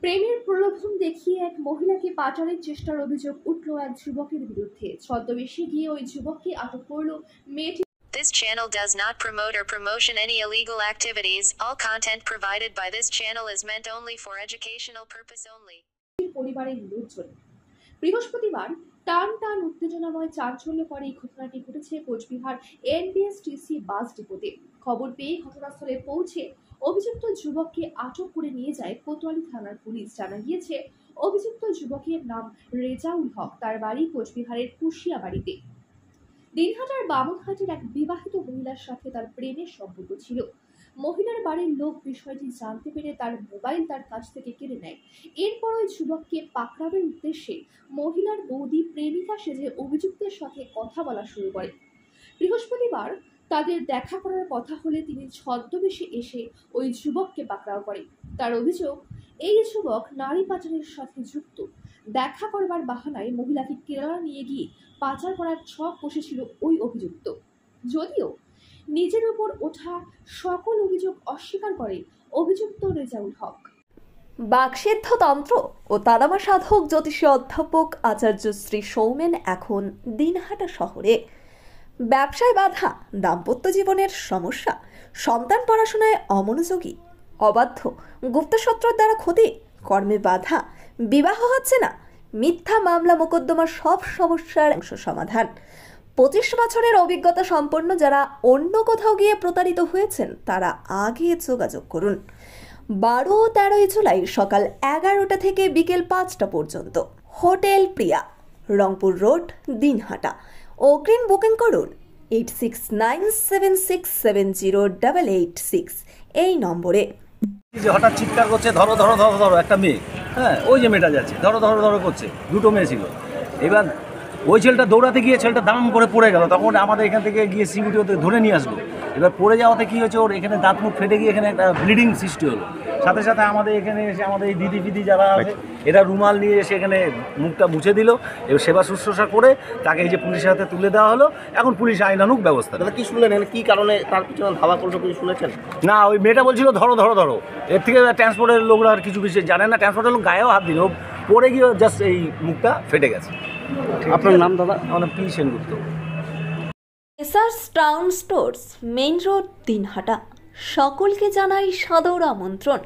প্রেমের প্রলোভন দেখিয়ে এক মহিলাকে পাচারের চেষ্টার অভিযোগ উঠল এক যুবকের বিরুদ্ধে। ছদ্মবেশে গিয়ে ওই যুবককে আটক করল মেয়েটি। This channel does not promote or promotion any illegal activities. All content provided by this channel is meant only for educational purpose only. পরিবারের লোকজন বৃহস্পতিবার টান টান উত্তেজনাময় চাঞ্চল্যকর এই ঘটনাটি ঘটেছে কোচবিহার এনবিএসটিসি বাস ডিপোতে। খবর পেয়ে ঘটনাস্থলে পৌঁছে অভিযুক্ত যুবককে আটক করে নিয়ে যায় কোতোয়ালি থানার পুলিশ। জানা গিয়েছে অভিযুক্ত যুবকের নাম রেজাউল হক, তার বাড়ি কোচবিহারের কুশিয়াবাড়িতে। দিনহাটার বামনহাটের এক বিবাহিত মহিলার সাথে তার প্রেমের সম্পর্ক ছিল। মহিলার বাড়ির লোক বিষয়টি জানতে পেরে তার মোবাইল তার কাছ থেকে কেড়ে নেয়। এরপর ওই যুবককে পাকড়াবের উদ্দেশ্যে মহিলার বৌদি প্রেমিকা সেজে অভিযুক্তের সাথে কথা বলা শুরু করে। বৃহস্পতিবার তাদের দেখা করার কথা হলে তিনি ছদ্মবেশে এসে ওই যুবককে পাকড়াও করে। তার অভিযোগ, এই যুবক নারী পাচারের সাথে যুক্ত। দেখা করবার বাহানায় মহিলাকে কেরালা নিয়ে গিয়ে পাচার করার ছক কষেছিল ওই অভিযুক্ত। যদিও নিজের উপর ওঠা সকল অভিযোগ অস্বীকার করে অভিযুক্ত রেজাউল হক। বাকসিদ্ধ তন্ত্র ও তারামা সাধক জ্যোতিষী অধ্যাপক আচার্য শ্রী সৌমেন এখন দিনহাটা শহরে। ব্যবসায় বাধা, দাম্পত্য জীবনের সমস্যা, সন্তান পড়াশোনায় অমনোযোগী, অবাধ্য, গুপ্তশত্রুর দ্বারা ক্ষতি, কর্মে বাধা, বিবাহ হচ্ছে না, মিথ্যা মামলা মোকদ্দমার সব সমস্যার সমাধান। 25 বছরের অভিজ্ঞতা সম্পন্ন যারা অন্য কোথাও গিয়ে প্রতারিত হয়েছেন তারা আগে যোগাযোগ করুন। 12 ও 13 জুলাই সকাল 11টা থেকে বিকেল 5টা পর্যন্ত। হোটেল প্রিয়া, রংপুর রোড, দিনহাটা। অগ্রিম বুকিং করুন 8697670886 এই নম্বরে। হঠাৎ চিৎকার করছে, ধরো ধরো ধরো ধরো, একটা মেয়ে, হ্যাঁ ওই যে মেয়েটা যাচ্ছে, ধরো ধরো ধরো করছে, দুটো মেয়ে ছিল। এবার ওই ছেলেটা দৌড়াতে গিয়ে ছেলেটা দাম করে পড়ে গেল, তখন আমাদের এখান থেকে গিয়ে সিকিউরিটি ওদের ধরে নিয়ে আসলো। এবার পড়ে যাওয়াতে কী হয়েছে, ওর এখানে দাঁত মুখ ফেটে গিয়ে এখানে একটা ব্লিডিং সৃষ্টি হলো। সাথে সাথে আমাদের এখানে এসে আমাদের এই দিদি ফিদি যারা আছে এরা রুমাল নিয়ে এসে এখানে মুখটা মুছে দিল। এবার সেবা শুশ্রূষা করে তাকে এই যে পুলিশের হাতে তুলে দেওয়া হলো। এখন পুলিশ আইনানুগ ব্যবস্থা। দাদা কি শুনলেন, কী কারণে তার পিছনে ধাওয়া করলো কিছু শুনেছেন? না, ওই মেয়েটা বলছিল ধরো ধরো ধরো। এর থেকে ট্রান্সপোর্টের লোকরা আর কিছু কিছু জানে না, ট্রান্সপোর্টের লোক গায়েও হাত দিল, পড়ে গিয়ে জাস্ট এই মুখটা ফেটে গেছে। আপনার নাম দাদা? আমার নাম P Sengupta. SRS town stores, main road, Dinhata. সকলকে জানাই সাদর আমন্ত্রণ।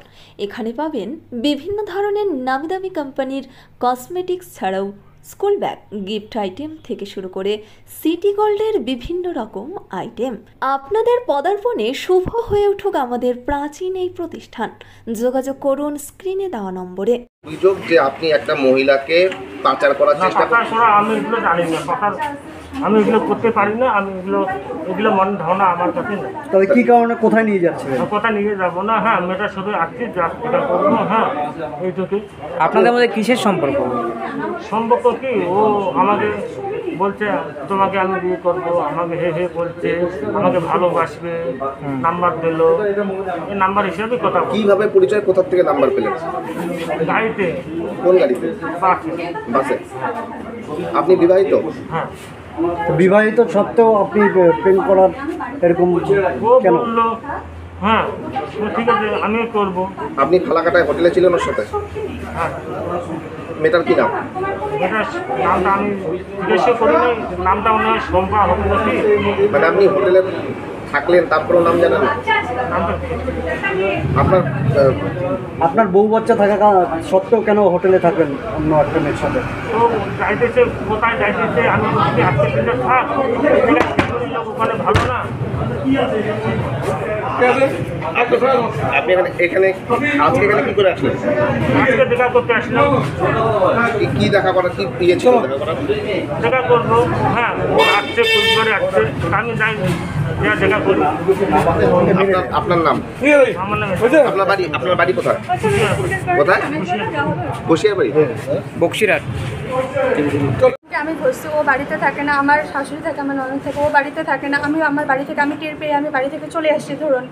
এখানে পাবেন বিভিন্ন ধরনের নামি দামি কোম্পানির কসমেটিক্স ছাড়াও স্কুল ব্যাগ, গিফট আইটেম থেকে শুরু করে সিটি গোল্ডের বিভিন্ন রকম আইটেম। আপনাদের পদার্পণে শুভ হয়ে উঠুক আমাদের প্রাচীন এই প্রতিষ্ঠান। যোগাযোগ করুন স্ক্রিনে দেওয়া নম্বরে। অভিযোগ যে আপনি একটা মহিলাকে পাচার করার চেষ্টা করছেন। আমি এগুলো জানি না, আমি এগুলো করতে পারি না, আমি এগুলো মন ধারণা আমার কাছে নেই। তবে কি কারণে কোথায় নিয়ে যাচ্ছেন? কোথায় নিয়ে যাবো না, হ্যাঁ মেয়েটা শুধু আসছি, এটা করবো, হ্যাঁ এইটুকুই। আপনাদের মধ্যে কিসের সম্পর্ক? সম্পর্ক কি, ও আমাকে বলছে তোমাকে আমি বিয়ে করবো, আমাকে হে হে বলছে, আমাকে ভালোবাসবে, নাম্বার দিল, এই নাম্বার হিসেবে কথা। কিভাবে পরিচয়, কোথা থেকে নাম্বার পেলেন? গাড়িতে। কোন গাড়িতে? বাসে। বাসে। আপনি বিবাহিত? হ্যাঁ। বিবাহিত সত্ত্বেও আপনি প্রেম করার এরকম কেন? বললো হ্যাঁ ঠিক আছে আমিও করবো। আপনি ফালাকাটায় হোটেলে ছিলেন ওর সাথে? হ্যাঁ। মেয়েটার কি নাম? এটার নামটা আমি জিজ্ঞেস করিনি, নামটা মনে হয় শম্পা হবে নাকি। মানে আপনি হোটেলে থাকলেন তারপরেও নাম জানেন না? নামটা আপনার বউ বাচ্চা থাকা সত্ত্বেও কেন হোটেলে থাকবেন অন্য একটা মেয়ের সাথে? তো যাইতেছে, কোথায় যাইতেছে, আমি বলছি আজকে দিনে থাক, ওখানে ভালো না। আপনি এখানে আজকে এখানে কি করে আসলেন? আজকে দেখা করতে আসলাম। কি দেখা করার, কি ইয়ে ছিল দেখা করবো? হ্যাঁ ও আসছে, পরিবারে আসছে, আমি যাই যা দেখা করি। আপনার নাম? আমার নাম। আপনার বাড়ি কোথায়? কোথায়? বসিয়াবাড়ি, বক্সিরহাট। আমি ধরছি, ও বাড়িতে থাকে না, আমার শাশুড়ি থাকে, আমার ননদ থাকে, ও বাড়িতে থাকে না। আমি আমার বাড়ি থেকে, আমি টের পেয়ে আমি বাড়ি থেকে চলে আসছি। ধরুন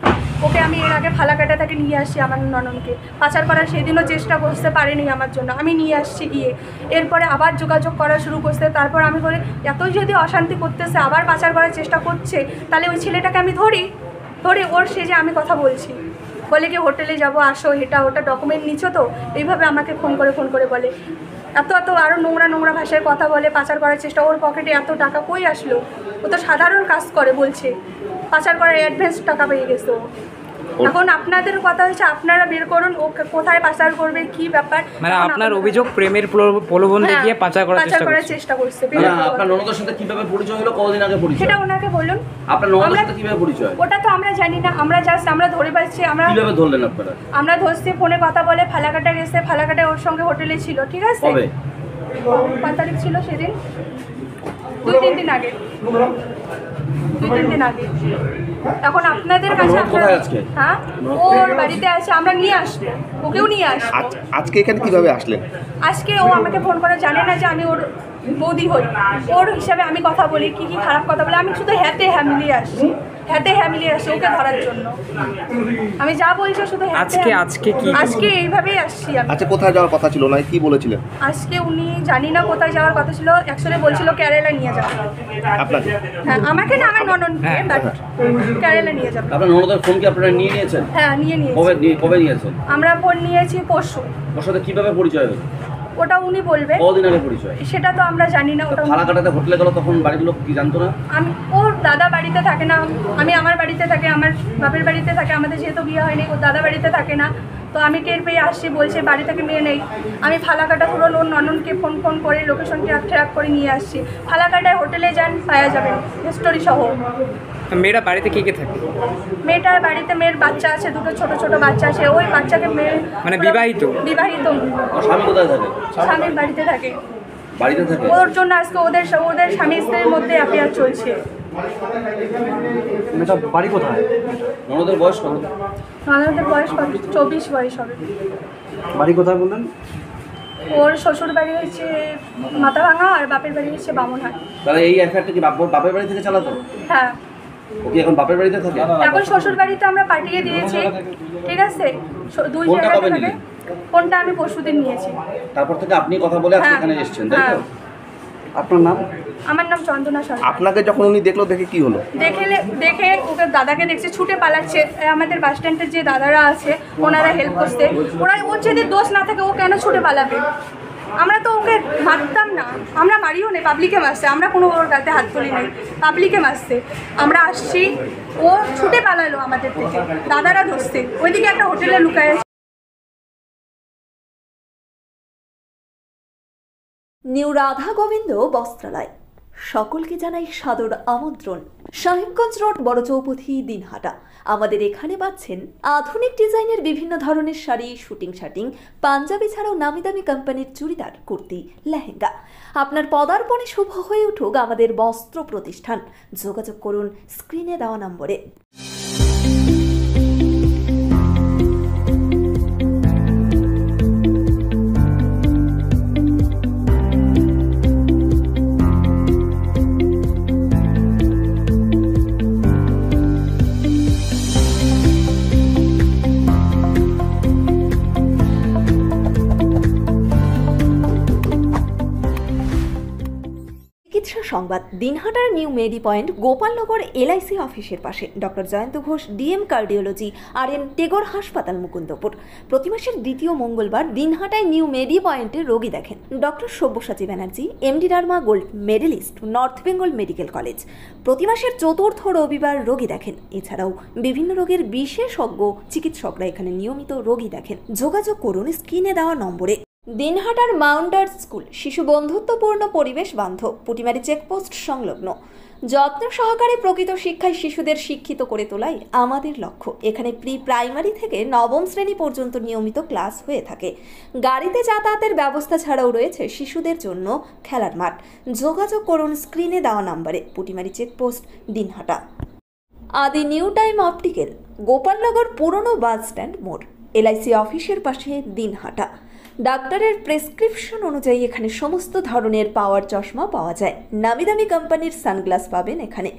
ওকে আমি এর আগে ফালাকাটা থেকে নিয়ে আসছি, আমার ননদকে পাচার করার সেদিনও চেষ্টা করতে পারেনি আমার জন্য, আমি নিয়ে আসছি গিয়ে। এরপরে আবার যোগাযোগ করা শুরু করছে। তারপর আমি বলি এতই যদি অশান্তি করতেছে, আবার পাচার করার চেষ্টা করছে, তাহলে ওই ছেলেটাকে আমি ধরে ওর সেজে আমি কথা বলছি। বলে কি হোটেলে যাব, আসো, এটা ওটা ডকুমেন্ট নিচ্ছ তো, এইভাবে আমাকে ফোন করে বলে। এত আরও নোংরা ভাষায় কথা বলে, পাচার করার চেষ্টা। ওর পকেটে এত টাকা কই আসলো? ও তো সাধারণ কাজ করে বলছে, পাচার করার অ্যাডভান্স টাকা পেয়ে গেছে ও। এখন আপনাদের কথা হচ্ছে আপনারা বের করুন ও কোথায় পাচার করবে, কি ব্যাপার। মানে আপনার অভিযোগ প্রেমের প্রলোভন দেখিয়ে পাচার করার চেষ্টা করছে। আপনার ননদের সাথে কিভাবে পরিচয় হলো, কতদিন আগে পরিচয়? সেটা ওনাকে বলুন। আপনার ননদের সাথে কিভাবে পরিচয়? ওটা তো আমরা জানি না, আমরা জাস্ট আমরা ধরে পাচ্ছি। আমরা কিভাবে ধরলেন আপনারা? আমরা ধরছি, ফোনে কথা বলে, ফালাকাটা গেছে, ফালাকাটা ওর সঙ্গে হোটেলে ছিল, ঠিক আছে? কবে? 5 তারিখ ছিল সেদিন, 2-3 দিন আগে। এখন আপনাদের কাছে হ্যাঁ, ওর বাড়িতে আছে, আমরা নিয়ে আসবো, ওকেও নিয়ে আসবো। আজকে এখানে কিভাবে আসলেন? আজকে ও আমাকে ফোন করে, জানে না যে আমি ওর বৌদি হই। ওর হিসাবে আমি কথা বলি, কি খারাপ কথা বলে, আমি শুধু হাতে মিলিয়ে আসছি ওকে ধরার জন্য। আমি যা বলছি শুধু আজকে এইভাবেই আসছি আমি। আচ্ছা, কোথায় যাওয়ার কথা ছিল না, কি বলেছিলেন? আজকে উনি জানি না কোথায় যাওয়ার কথা ছিল, অ্যাকচুয়ালি বলছিল কেরালা নিয়ে যাবে আপনাকে। হ্যাঁ, আমাকে না, আমার ননদকে, বাট কেরালা নিয়ে যাবে। আপনার ননদের ফোন কি আপনারা নিয়ে নিয়েছেন? হ্যাঁ, নিয়েছি। কবে নিয়েছেন? আমরা ফোন নিয়েছি পরশু। ওর সাথে কিভাবে পরিচয় হলো? ওটা উনি বলবে। কতদিন আগে পরিচয়? সেটা তো আমরা জানি না। ওটা ফালাকাটাতে হোটেলে গেল, তখন বাড়ির লোক কি জানতো না? ওর দাদা বাড়িতে থাকে না, আমি আমার বাড়িতে থাকি, আমার বাপের বাড়িতে থাকে। আমাদের যেহেতু বিয়ে হয়নি, ওর দাদা বাড়িতে থাকে না, তো আমি টের পেয়ে আসছি, বলছে বাড়ি থেকে মেয়ে নেই। আমি ফালাকাটা পুরো ওর নননকে ফোন করে লোকেশন ট্র্যাক করে নিয়ে আসছি। ফালাকাটায় হোটেলে যান, পাওয়া যাবেন হিস্টোরি সহ। মেয়েরা বাড়িতে কে থাকে? মেয়েটার বাড়িতে মেয়ের বাচ্চা আছে, দুটো ছোট বাচ্চা আছে। ওই বাচ্চাকে মেয়ে মানে বিবাহিত? স্বামী কোথায় থাকে? স্বামীর বাড়িতে থাকে। থাকে? ওর জন্য আজকে ওদের স্বামী স্ত্রীর মধ্যে অ্যাফেয়ার চলছে। বাড়ি কোথায়? ননদের বয়স কত? ননদের বয়স 24 বয়স হবে। বাড়ি কোথায় বললেন? ওর শ্বশুর বাড়ি হচ্ছে মাথাভাঙা, আর বাপের বাড়ি হচ্ছে বামুনহাট। তাহলে এই অ্যাফেয়ারটা কি বাপের বাড়ি থেকে চালাতো? হ্যাঁ। ও কি এখন বাপের বাড়িতে থাকে? এখন শ্বশুর বাড়িতে আমরা পাঠিয়ে দিয়েছি, ঠিক আছে? 2 জায়গাতে থাকে। ফোনটা আমি পরশুদিন নিয়েছি। তারপর থেকে আপনি কথা বলে আজকে এখানে এসেছেন, তাই তো? আপনার নাম? আমার নাম চন্দনা সরকার। আপনাকে যখন উনি দেখলো, দেখে কি হলো? দেখে ওকে দাদাকে দেখছে, ছুটে পালাচ্ছে। আমাদের বাস স্ট্যান্ডের যে দাদারা আছে, ওনারা হেল্প করছে। ওর যদি দোষ না থাকে, ও কেন ছুটে পালাবে? আমরা তো ওকে মারতাম না, আমরা মারিও নেই, পাবলিকে মারছে। আমরা কোনো ওর গাতে হাত তুলি নাই, পাবলিকে মারছে। আমরা আসছি, ও ছুটে পালালো আমাদের থেকে, দাদারা ধরছে। ওইদিকে একটা হোটেলে লুকায়। নিউ রাধা গোবিন্দ বস্ত্রালয় সকলকে জানাই সাদর আমন্ত্রণ। সাহেবগঞ্জ রোড, বড় চৌপথি, দিনহাটা। আমাদের এখানে পাচ্ছেন আধুনিক ডিজাইনের বিভিন্ন ধরনের শাড়ি, শুটিং শার্টিং, পাঞ্জাবি ছাড়াও নামি দামি কোম্পানির চুড়িদার, কুর্তি, লেহেঙ্গা। আপনার পদার্পণে শুভ হয়ে উঠুক আমাদের বস্ত্র প্রতিষ্ঠান। যোগাযোগ করুন স্ক্রিনে দেওয়া নম্বরে। সংবাদ। দিনহাটার নিউ মেডি পয়েন্ট, গোপালনগর এলআইসি অফিসের পাশে doctor Jayanta Ghosh, DM cardiology, RN Tagore হাসপাতাল, মুকুন্দপুর। প্রতি মাসের দ্বিতীয় মঙ্গলবার দিনহাটায় নিউ মেডি পয়েন্টে রোগী দেখেন doctor Sabyasachi Banerjee, MD derma gold medalist, north Bengal medical college. প্রতি মাসের চতুর্থ রবিবার রোগী দেখেন। এছাড়াও বিভিন্ন রোগের বিশেষজ্ঞ চিকিৎসকরা এখানে নিয়মিত রোগী দেখেন। যোগাযোগ করুন স্ক্রিনে দেওয়া নম্বরে। দিনহাটার মাউন্টার স্কুল শিশু বন্ধুত্বপূর্ণ, পরিবেশ বান্ধব, পুটিমারি চেকপোস্ট সংলগ্ন। যত্ন সহকারে প্রকৃত শিক্ষায় শিশুদের শিক্ষিত করে তোলাই আমাদের লক্ষ্য। এখানে প্রাইমারি থেকে নবম শ্রেণী পর্যন্ত নিয়মিত ক্লাস হয়ে থাকে। গাড়িতে যাতায়াতের ব্যবস্থা ছাড়াও রয়েছে শিশুদের জন্য খেলার মাঠ। যোগাযোগ করুন স্ক্রিনে দেওয়া নম্বরে। পুটিমারি চেকপোস্ট, দিনহাটা। আদি নিউ টাইম অপটিক্যাল, গোপালনগর পুরনো বাস স্ট্যান্ড মোড়, LIC অফিসের পাশে, দিনহাটা। ডাক্তারের প্রেসক্রিপশন অনুযায়ী এখানে সমস্ত ধরনের পাওয়ার চশমা পাওয়া যায়। নামি দামি কোম্পানির সানগ্লাস পাবেন এখানে।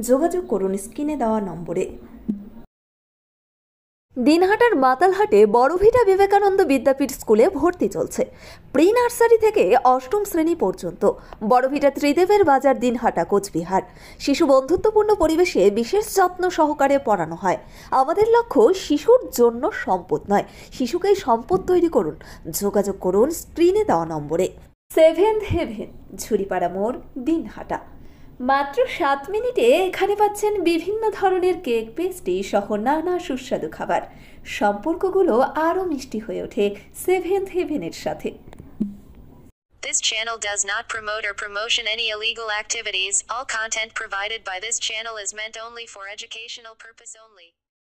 যোগাযোগ করুন স্ক্রিনে দেওয়া নম্বরে। দিনহাটার মাতালহাটে বড়ভিটা বিবেকানন্দ বিদ্যাপীঠ স্কুলে ভর্তি চলছে। প্রি নার্সারি থেকে অষ্টম শ্রেণী পর্যন্ত। বড়ভিটা ত্রিদেবের বাজার, দিনহাটা, কোচবিহার। শিশু বন্ধুত্বপূর্ণ পরিবেশে বিশেষ যত্ন সহকারে পড়ানো হয়। আমাদের লক্ষ্য শিশুর জন্য সম্পদ নয়, শিশুকেই সম্পদ তৈরি করুন। যোগাযোগ করুন স্ক্রিনে দেওয়া নম্বরে। সেভেন্থ হেভেন, ঝুড়িপাড়া মোড়, দিনহাটা। মাত্র 7 মিনিটে এখানে পাচ্ছেন বিভিন্ন ধরনের কেক, পেস্ট্রি সহ নানা সুস্বাদু খাবার। সম্পর্কগুলো আরও মিষ্টি হয়ে ওঠে সেভেন্থ হেভেনের সাথে। This channel does not promote or promotion any illegal activities. All content provided by this channel is meant only for educational purpose only.